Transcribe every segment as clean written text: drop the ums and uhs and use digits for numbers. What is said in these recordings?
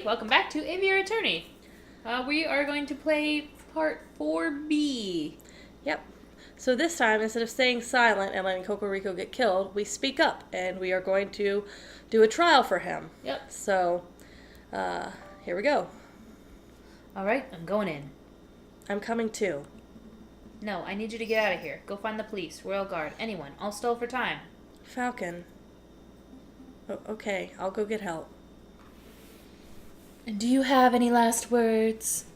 welcome back to Aviary Attorney. We are going to play part 4B. Yep. So this time, instead of staying silent and letting Cocorico get killed, we speak up, and we are going to do a trial for him. Yep. So, here we go. Alright, I'm going in. I'm coming too. No, I need you to get out of here. Go find the police, Royal Guard, anyone. I'll stall for time. Falcon. Okay, I'll go get help. Do you have any last words?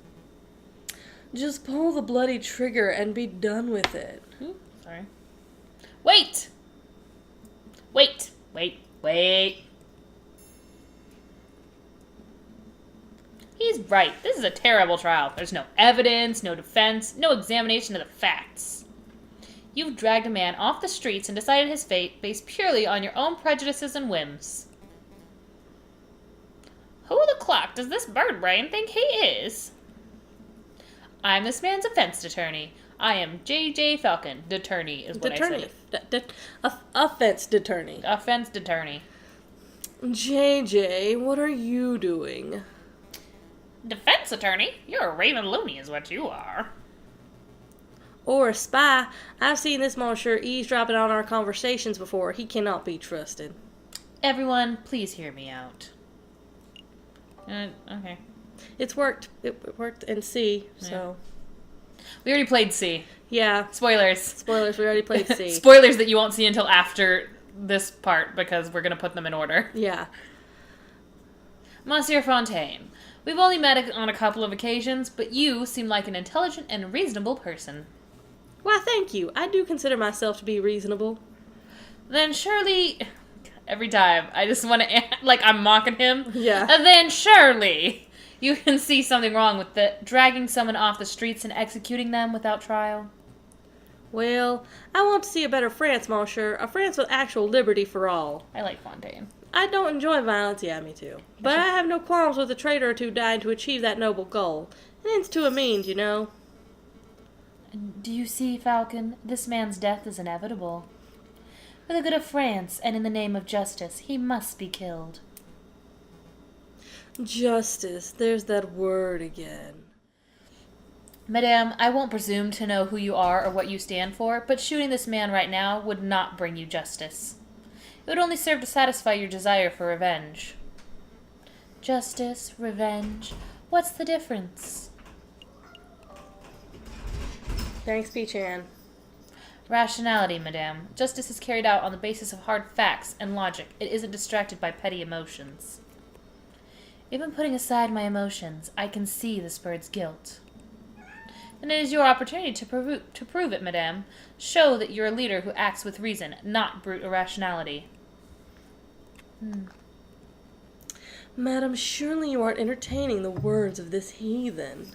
Just pull the bloody trigger and be done with it. Sorry. Wait! Wait! He's right. This is a terrible trial. There's no evidence, no defense, no examination of the facts. You've dragged a man off the streets and decided his fate based purely on your own prejudices and whims. Who the clock does this bird brain think he is? I'm this man's offense attorney. I am J.J. Falcon. Deturney is what I said. Offense attorney. Offense attorney. JJ, what are you doing? Defense attorney? You're a raving loony is what you are. Or a spy. I've seen this monsieur eavesdropping on our conversations before. He cannot be trusted. Everyone, please hear me out. Okay. It's worked. It worked in C, so... We already played C. Yeah. Spoilers. Spoilers, we already played C. Spoilers that you won't see until after this part, because we're going to put them in order. Yeah. Monsieur Fontaine, we've only met on a couple of occasions, but you seem like an intelligent and reasonable person. Why, thank you. I do consider myself to be reasonable. Then surely... Every time, I just want to... Like, I'm mocking him. Yeah. And then surely you can see something wrong with dragging someone off the streets and executing them without trial. Well, I want to see a better France, monsieur. A France with actual liberty for all. I like Fontaine. I don't enjoy violence, yeah, me too. But I have no qualms with a traitor or two dying to achieve that noble goal. An ends to a means, you know. Do you see, Falcon? This man's death is inevitable. For the good of France, and in the name of justice, he must be killed. Justice. There's that word again. Madame, I won't presume to know who you are or what you stand for, but shooting this man right now would not bring you justice. It would only serve to satisfy your desire for revenge. Justice, revenge, what's the difference? Thanks, Peachan. Rationality, madame. Justice is carried out on the basis of hard facts and logic. It isn't distracted by petty emotions. Even putting aside my emotions, I can see this bird's guilt. And it is your opportunity to prove it, madame. Show that you're a leader who acts with reason, not brute irrationality. Madam, surely you aren't entertaining the words of this heathen.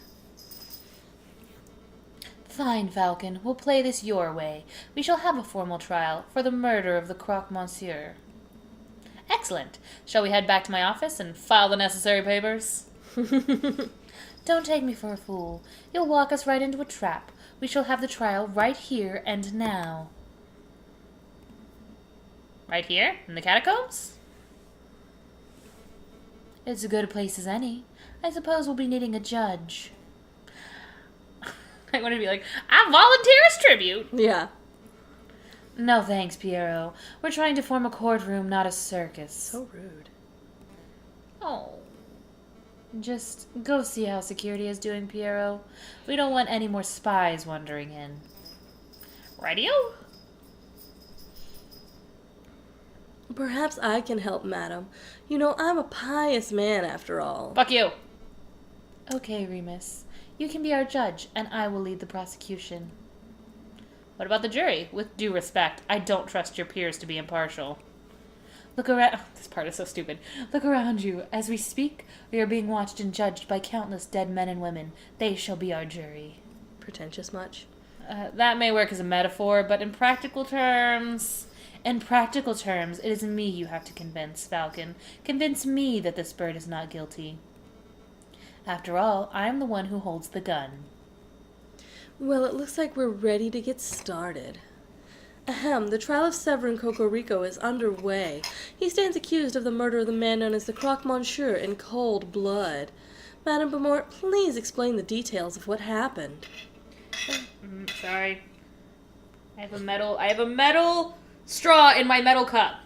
Fine, Falcon. We'll play this your way. We shall have a formal trial for the murder of the croque-monsieur. Excellent. Shall we head back to my office and file the necessary papers? Don't take me for a fool. You'll walk us right into a trap. We shall have the trial right here and now. Right here? In the catacombs? It's as good a place as any. I suppose we'll be needing a judge. I want to be like, I volunteer as tribute. Yeah. No thanks, Piero. We're trying to form a courtroom, not a circus. So rude. Oh. Just go see how security is doing, Piero. We don't want any more spies wandering in. Radio? Perhaps I can help, madam. You know, I'm a pious man, after all. Fuck you. Okay, Remus. You can be our judge, and I will lead the prosecution. What about the jury? With due respect, I don't trust your peers to be impartial. Look around. This part is so stupid. Look around you. As we speak, we are being watched and judged by countless dead men and women. They shall be our jury. Pretentious much? That may work as a metaphor, but in practical terms... In practical terms, it is me you have to convince, Falcon. Convince me that this bird is not guilty. After all, I am the one who holds the gun. Well, it looks like we're ready to get started. Ahem, the trial of Severin Cocorico is underway. He stands accused of the murder of the man known as the Croque Monsieur in cold blood. Madame Beaumont, please explain the details of what happened. Sorry. I have a metal straw in my metal cup.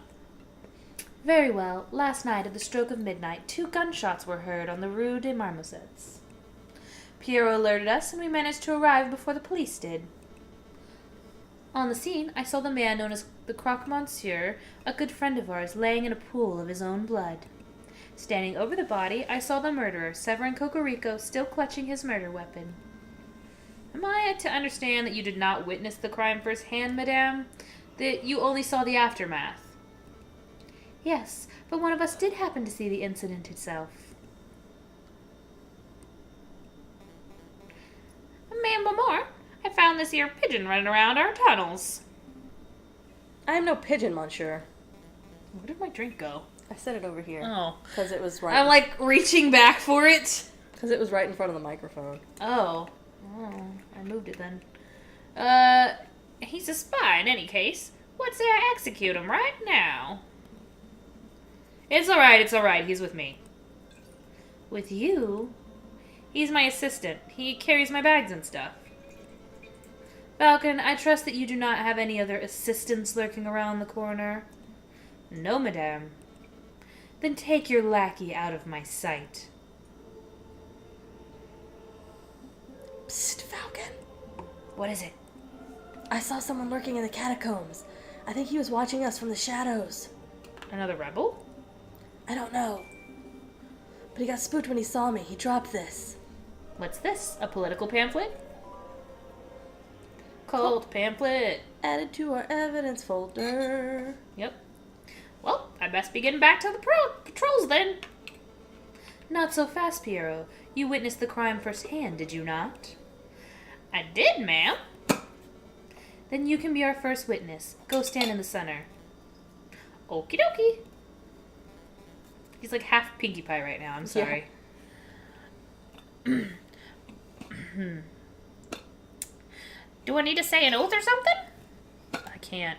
Very well. Last night at the stroke of midnight, 2 gunshots were heard on the Rue des Marmousets. Pierrot alerted us, and we managed to arrive before the police did. On the scene, I saw the man known as the Croque Monsieur, a good friend of ours, laying in a pool of his own blood. Standing over the body, I saw the murderer, Severin Cocorico, still clutching his murder weapon. Am I to understand that you did not witness the crime firsthand, madame? That you only saw the aftermath? Yes, but one of us did happen to see the incident itself. Ma'am Beaumont, I found this here pigeon running around our tunnels. I am no pigeon, monsieur. Where did my drink go? I set it over here. Oh. Because it was right. I'm like reaching back for it. Because it was right in front of the microphone. Oh, I moved it then. He's a spy in any case. What's there? Execute him right now. It's alright, he's with me. With you? He's my assistant. He carries my bags and stuff. Falcon, I trust that you do not have any other assistants lurking around the corner. No, madame. Then take your lackey out of my sight. Psst, Falcon. What is it? I saw someone lurking in the catacombs. I think he was watching us from the shadows. Another rebel? I don't know. But he got spooked when he saw me. He dropped this. What's this? A political pamphlet? Cold pamphlet. Added to our evidence folder. Yep. Well, I best be getting back to the patrols then. Not so fast, Pierrot. You witnessed the crime firsthand, did you not? I did, ma'am. Then you can be our first witness. Go stand in the center. Okie dokie. He's like half Pinkie Pie right now. I'm sorry. Yeah. Do I need to say an oath or something? I can't.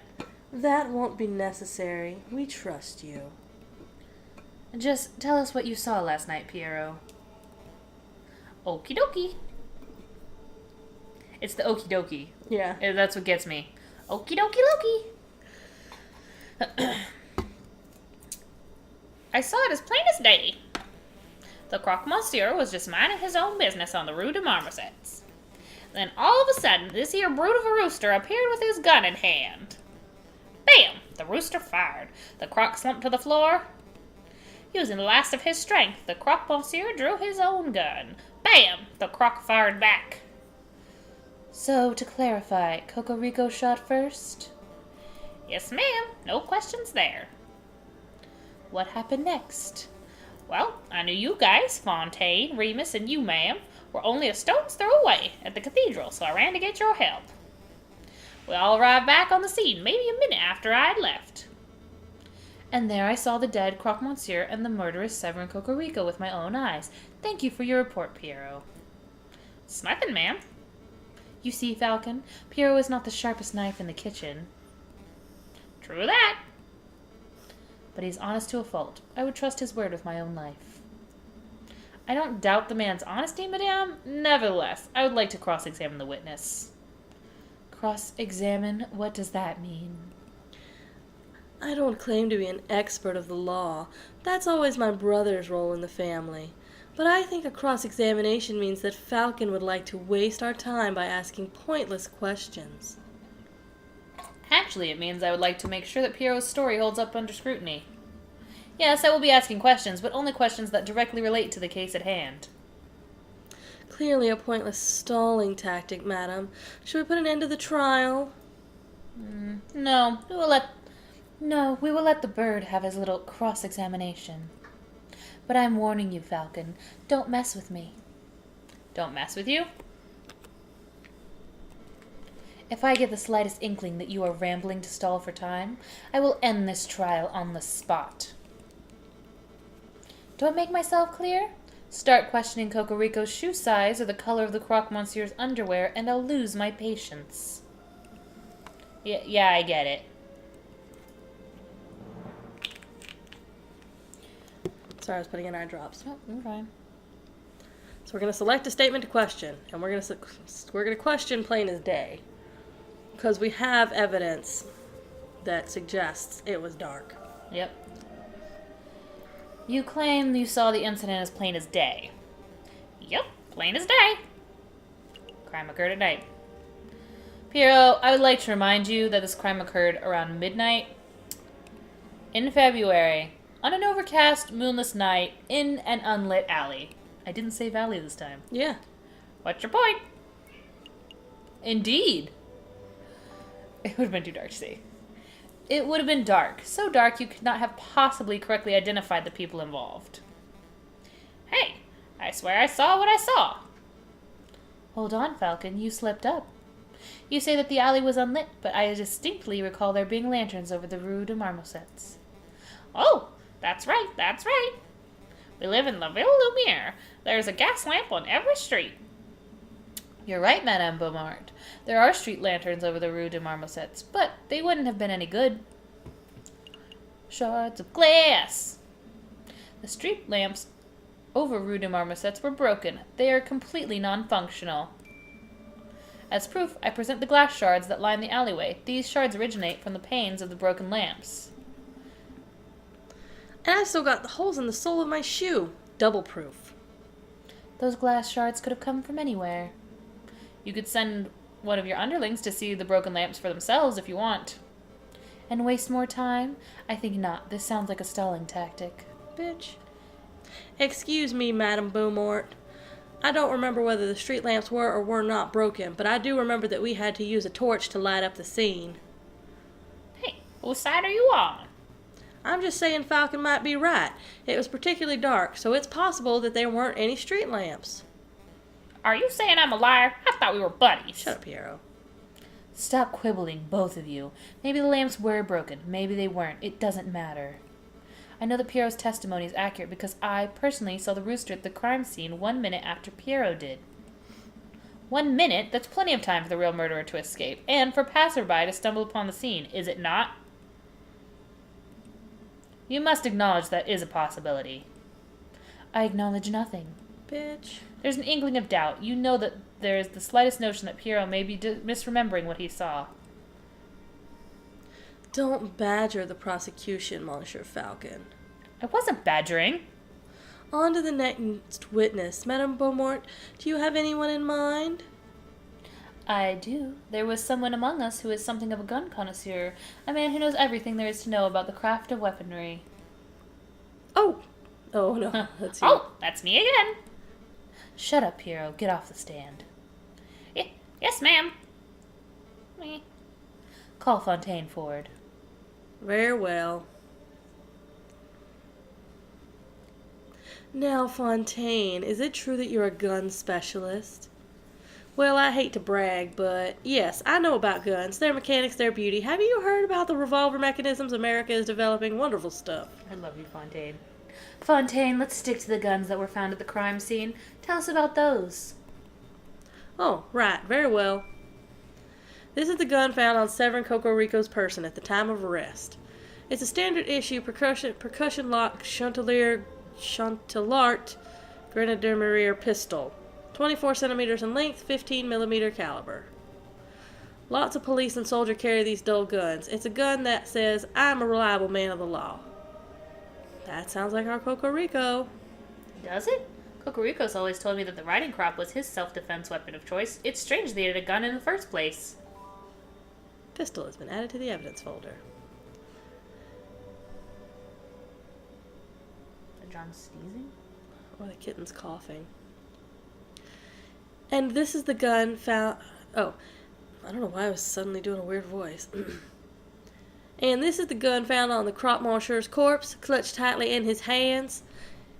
That won't be necessary. We trust you. Just tell us what you saw last night, Pierrot. Okie dokie. It's the okie dokie. Yeah. That's what gets me. Okie dokie Loki. I saw it as plain as day. The Croque Monsieur was just minding his own business on the Rue des Marmousets. Then all of a sudden, this here brute of a rooster appeared with his gun in hand. Bam! The rooster fired. The Croque slumped to the floor. Using the last of his strength, the Croque Monsieur drew his own gun. Bam! The Croque fired back. So, to clarify, Cocorico shot first? Yes, ma'am. No questions there. What happened next? Well, I knew you guys, Fontaine, Remus, and you, ma'am, were only a stone's throw away at the cathedral, so I ran to get your help. We all arrived back on the scene maybe a minute after I had left. And there I saw the dead Croque Monsieur and the murderous Severin Cocorico with my own eyes. Thank you for your report, Pierrot. It's nothing, ma'am. You see, Falcon, Pierrot is not the sharpest knife in the kitchen. True that. But he's honest to a fault. I would trust his word with my own life. I don't doubt the man's honesty, madame. Nevertheless, I would like to cross-examine the witness. Cross-examine? What does that mean? I don't claim to be an expert of the law. That's always my brother's role in the family. But I think a cross-examination means that Falcon would like to waste our time by asking pointless questions. Actually, it means I would like to make sure that Pierrot's story holds up under scrutiny. Yes, I will be asking questions, but only questions that directly relate to the case at hand. Clearly a pointless stalling tactic, madam. Should we put an end to the trial? No, we will let the bird have his little cross-examination. But I'm warning you, Falcon, don't mess with me. Don't mess with you? If I get the slightest inkling that you are rambling to stall for time, I will end this trial on the spot. Do I make myself clear? Start questioning Cocorico's shoe size or the color of the Croque Monsieur's underwear, and I'll lose my patience. Yeah, I get it. Sorry, I was putting in eye drops. Oh, you're fine. So we're going to select a statement to question, and we're going to question plain as day, because we have evidence that suggests it was dark. Yep. You claim you saw the incident as plain as day. Yep, plain as day. Crime occurred at night. Piero, I would like to remind you that this crime occurred around midnight in February, on an overcast, moonless night, in an unlit alley. I didn't say valley this time. Yeah. What's your point? Indeed. It would have been too dark to see. It would have been dark. So dark you could not have possibly correctly identified the people involved. Hey, I swear I saw what I saw. Hold on, Falcon. You slipped up. You say that the alley was unlit, but I distinctly recall there being lanterns over the Rue de Marmosets. Oh, that's right, that's right. We live in La Ville Lumiere. There's a gas lamp on every street. You're right, Madame Beaumont. There are street lanterns over the Rue de Marmosets, but they wouldn't have been any good. Shards of glass. The street lamps over Rue de Marmosets were broken. They are completely non-functional. As proof, I present the glass shards that line the alleyway. These shards originate from the panes of the broken lamps. And I still got the holes in the sole of my shoe. Double proof. Those glass shards could have come from anywhere. You could send one of your underlings to see the broken lamps for themselves if you want. And waste more time? I think not. This sounds like a stalling tactic. Bitch. Excuse me, Madame Beaumont. I don't remember whether the street lamps were or were not broken, but I do remember that we had to use a torch to light up the scene. Hey, whose side are you on? I'm just saying Falcon might be right. It was particularly dark, so it's possible that there weren't any street lamps. Are you saying I'm a liar? I thought we were buddies. Shut up, Piero. Stop quibbling, both of you. Maybe the lamps were broken. Maybe they weren't. It doesn't matter. I know that Piero's testimony is accurate because I personally saw the rooster at the crime scene 1 minute after Piero did. 1 minute? That's plenty of time for the real murderer to escape, and for passerby to stumble upon the scene, is it not? You must acknowledge that is a possibility. I acknowledge nothing. Bitch. There's an inkling of doubt. You know that there is the slightest notion that Piero may be misremembering what he saw. Don't badger the prosecution, Monsieur Falcon. I wasn't badgering. On to the next witness. Madame Beaumont, do you have anyone in mind? I do. There was someone among us who is something of a gun connoisseur, a man who knows everything there is to know about the craft of weaponry. Oh! Oh, no, that's you. Oh, that's me again. Shut up, Piero. Get off the stand. Yes, ma'am. Me. Call Fontaine forward. Very well. Now, Fontaine, is it true that you're a gun specialist? Well, I hate to brag, but yes, I know about guns, their mechanics, their beauty. Have you heard about the revolver mechanisms America is developing? Wonderful stuff. I love you, Fontaine. Fontaine, let's stick to the guns that were found at the crime scene. Tell us about those. Oh, right, very well. This is the gun found on Severin Cocorico's person at the time of arrest. It's a standard issue percussion lock Chantilart Grenadier pistol. 24 centimeters in length, 15 millimeter caliber. Lots of police and soldiers carry these dull guns. It's a gun that says, I'm a reliable man of the law. That sounds like our Cocorico. Does it? Cocorico's always told me that the riding crop was his self-defense weapon of choice. It's strange they had a gun in the first place. Pistol has been added to the evidence folder. John sneezing? Or the kitten's coughing. And this is the gun found... Oh, I don't know why I was suddenly doing a weird voice. And this is the gun found on the croque monsieur's corpse, clutched tightly in his hands.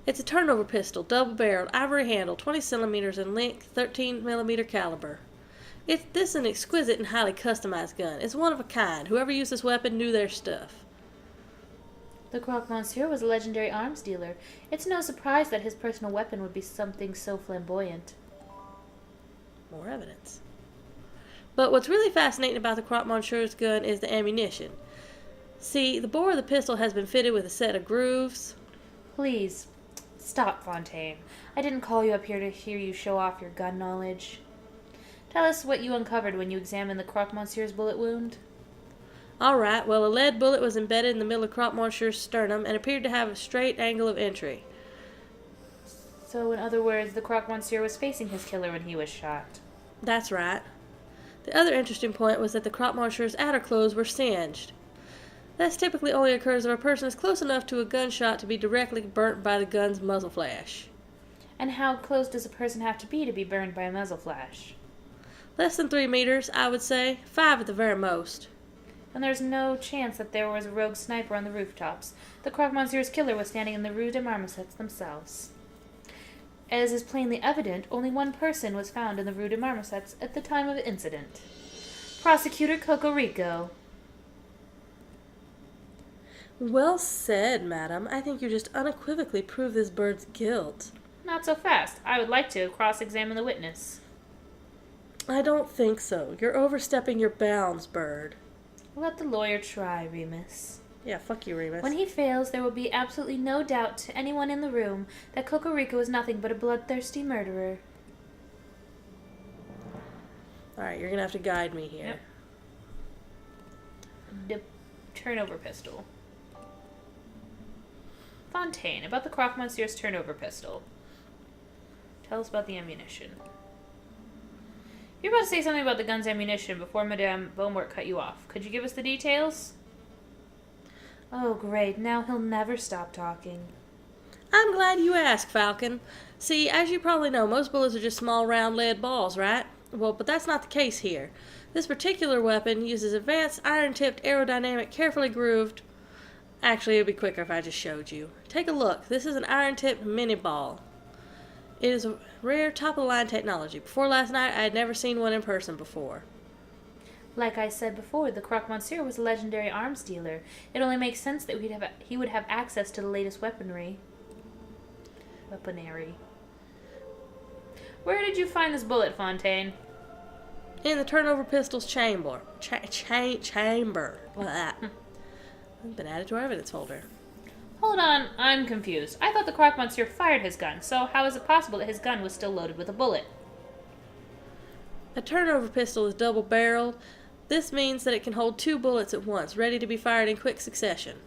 It's a turnover pistol, double-barreled, ivory handle, 20 centimeters in length, 13 millimeter caliber. This is an exquisite and highly customized gun. It's one of a kind. Whoever used this weapon knew their stuff. The croque monsieur was a legendary arms dealer. It's no surprise that his personal weapon would be something so flamboyant. More evidence. But what's really fascinating about the Croque Monsieur's gun is the ammunition. See, the bore of the pistol has been fitted with a set of grooves. Please, stop, Fontaine. I didn't call you up here to hear you show off your gun knowledge. Tell us what you uncovered when you examined the Croque Monsieur's bullet wound. All right, well, a lead bullet was embedded in the middle of Croque Monsieur's sternum and appeared to have a straight angle of entry. So, in other words, the Croque Monsieur was facing his killer when he was shot. That's right. The other interesting point was that the Croque Monsieur's outer clothes were singed. This typically only occurs if a person is close enough to a gunshot to be directly burnt by the gun's muzzle flash. And how close does a person have to be burned by a muzzle flash? Less than 3 meters, I would say. 5 at the very most. And there's no chance that there was a rogue sniper on the rooftops. The Croque Monsieur's killer was standing in the Rue des Marmousets themselves. As is plainly evident, only one person was found in the Rue des Marmousets at the time of the incident. Prosecutor Cocorico. Well said, madam. I think you just unequivocally prove this bird's guilt. Not so fast. I would like to cross-examine the witness. I don't think so. You're overstepping your bounds, Bird. Let the lawyer try, Remus. Yeah, fuck you, Remus. When he fails, there will be absolutely no doubt to anyone in the room that Cocorico is nothing but a bloodthirsty murderer. Alright, you're gonna have to guide me here. Yep. The turnover pistol. Fontaine, about the Croque Monsieur's turnover pistol. Tell us about the ammunition. You're about to say something about the gun's ammunition before Madame Beaumont cut you off. Could you give us the details? Oh, great. Now he'll never stop talking. I'm glad you asked, Falcon. See, as you probably know, most bullets are just small, round lead balls, right? Well, but that's not the case here. This particular weapon uses advanced, iron-tipped, aerodynamic, carefully grooved... Actually, it would be quicker if I just showed you. Take a look. This is an iron-tipped mini-ball. It is a rare, top-of-the-line technology. Before last night, I had never seen one in person before. Like I said before, the Croque Monsieur was a legendary arms dealer. It only makes sense that he would have access to the latest weaponry. Where did you find this bullet, Fontaine? In the turnover pistol's chamber. Chamber. Blah. It's been added to our evidence folder. Hold on, I'm confused. I thought the Croque Monsieur fired his gun, so how is it possible that his gun was still loaded with a bullet? A turnover pistol is double-barreled. This means that it can hold 2 bullets at once, ready to be fired in quick succession.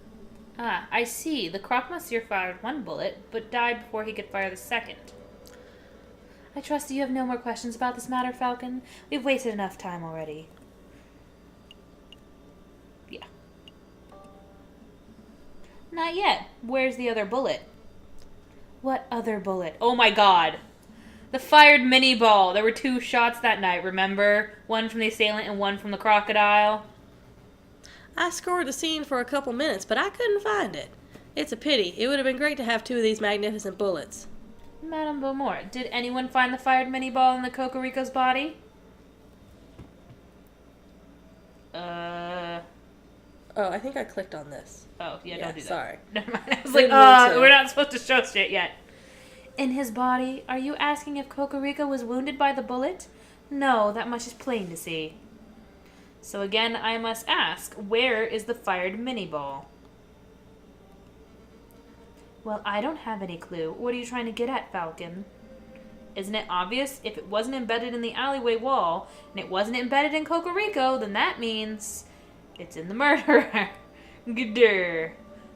Ah, I see. The Croque Monsieur fired 1 bullet, but died before he could fire the second. I trust that you have no more questions about this matter, Falcon. We've wasted enough time already. Yeah. Not yet. Where's the other bullet? What other bullet? Oh my god. The fired mini ball. There were 2 shots that night, remember? One from the assailant and one from the crocodile. I scoured the scene for a couple minutes, but I couldn't find it. It's a pity. It would have been great to have 2 of these magnificent bullets. Madame Beaumont, did anyone find the fired mini ball in the Cocorico's body? Oh, I think I clicked on this. Oh, yeah, don't do that. Sorry. Never mind. I was Didn't like, mean to. we're not supposed to show shit yet. In his body? Are you asking if Cocorico was wounded by the bullet? No, that much is plain to see. So again, I must ask, where is the fired mini ball? Well, I don't have any clue. What are you trying to get at, Falcon? Isn't it obvious? If it wasn't embedded in the alleyway wall, and it wasn't embedded in Cocorico, then that means it's in the murderer. G'dur.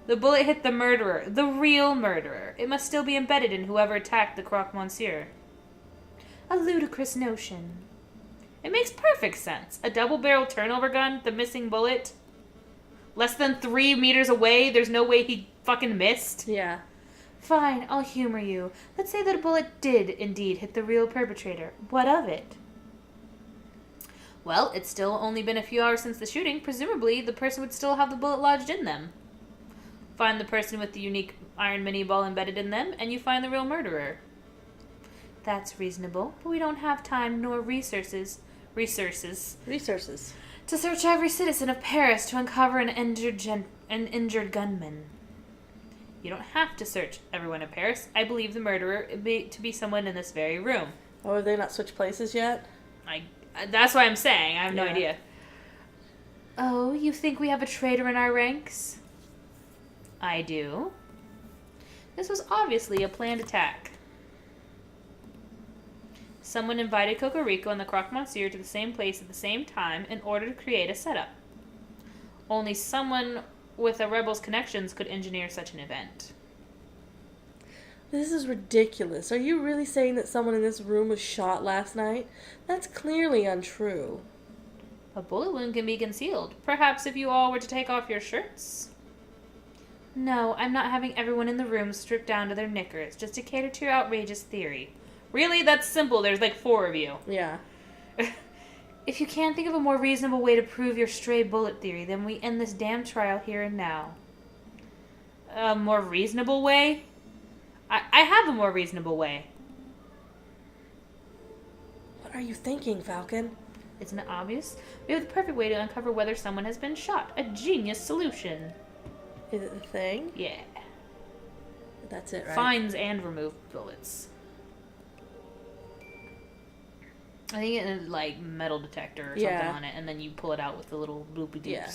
The bullet hit the murderer, the real murderer. It must still be embedded in whoever attacked the Croque Monsieur. A ludicrous notion. It makes perfect sense. A double-barreled turnover gun, the missing bullet. Less than 3 meters away, there's no way he fucking missed. Yeah. Fine, I'll humor you. Let's say that a bullet did indeed hit the real perpetrator. What of it? Well, it's still only been a few hours since the shooting. Presumably, the person would still have the bullet lodged in them. Find the person with the unique iron mini ball embedded in them, and you find the real murderer. That's reasonable, but we don't have time nor resources to search every citizen of Paris to uncover an injured gunman. You don't have to search everyone in Paris. I believe the murderer to be someone in this very room. Oh, have they not switched places yet? That's what I'm saying. I have no Yeah. idea. Oh, you think we have a traitor in our ranks? I do. This was obviously a planned attack. Someone invited Cocorico and the Croque Monsieur to the same place at the same time in order to create a setup. Only someone with a rebel's connections could engineer such an event. This is ridiculous. Are you really saying that someone in this room was shot last night? That's clearly untrue. A bullet wound can be concealed. Perhaps if you all were to take off your shirts? No, I'm not having everyone in the room stripped down to their knickers, just to cater to your outrageous theory. Really? That's simple. There's like 4 of you. Yeah. If you can't think of a more reasonable way to prove your stray bullet theory, then we end this damn trial here and now. A more reasonable way? I have a more reasonable way. What are you thinking, Falcon? Isn't it obvious? We have the perfect way to uncover whether someone has been shot. A genius solution. Is it the thing? Yeah. That's it, right? Finds and remove bullets. I think it had, like, metal detector or something on it, and then you pull it out with the little bloopy doops. Yeah.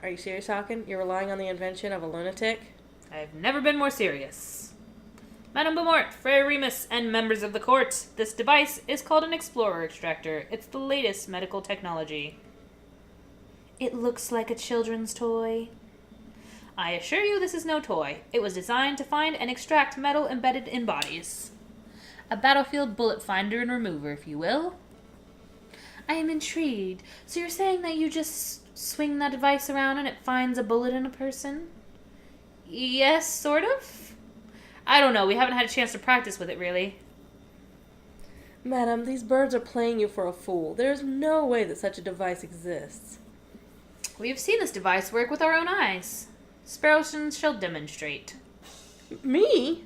Are you serious, Falcon? You're relying on the invention of a lunatic? I've never been more serious. Madame Beaumont, Frere Remus, and members of the court, this device is called an Explorer Extractor. It's the latest medical technology. It looks like a children's toy. I assure you this is no toy. It was designed to find and extract metal embedded in bodies. A battlefield bullet finder and remover, if you will. I am intrigued. So you're saying that you just swing that device around and it finds a bullet in a person? Yes, sort of. I don't know. We haven't had a chance to practice with it, really. Madam, these birds are playing you for a fool. There's no way that such a device exists. We've seen this device work with our own eyes. Sparrowson shall demonstrate. Me?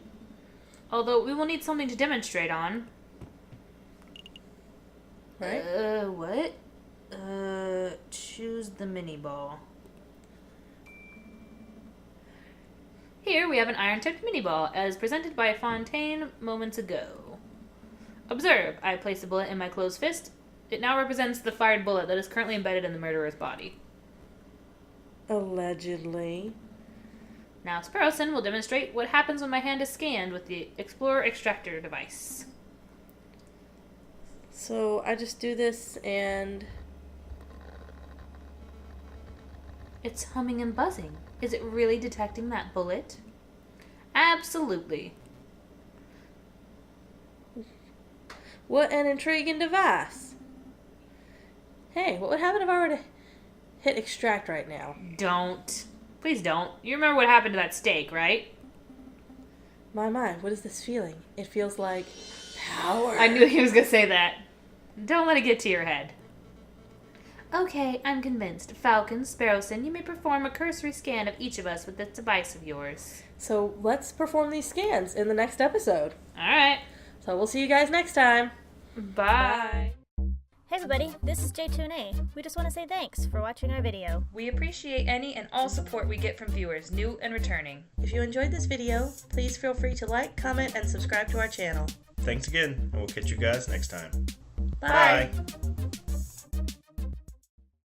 Although we will need something to demonstrate on. Right? What? Choose the mini ball. Here we have an iron-tipped mini ball, as presented by Fontaine moments ago. Observe, I place the bullet in my closed fist. It now represents the fired bullet that is currently embedded in the murderer's body. Allegedly. Now Sparrowson will demonstrate what happens when my hand is scanned with the Explorer Extractor device. So I just do this and... It's humming and buzzing. Is it really detecting that bullet? Absolutely. What an intriguing device. Hey, what would happen if I were to hit extract right now? Don't. Please don't. You remember what happened to that steak, right? My mind, what is this feeling? It feels like power. I knew he was going to say that. Don't let it get to your head. Okay, I'm convinced. Falcon, Sparrowson, you may perform a cursory scan of each of us with this device of yours. So let's perform these scans in the next episode. Alright. So we'll see you guys next time. Bye. Hey everybody, this is J2A. We just want to say thanks for watching our video. We appreciate any and all support we get from viewers, new and returning. If you enjoyed this video, please feel free to like, comment, and subscribe to our channel. Thanks again, and we'll catch you guys next time. Bye. Bye.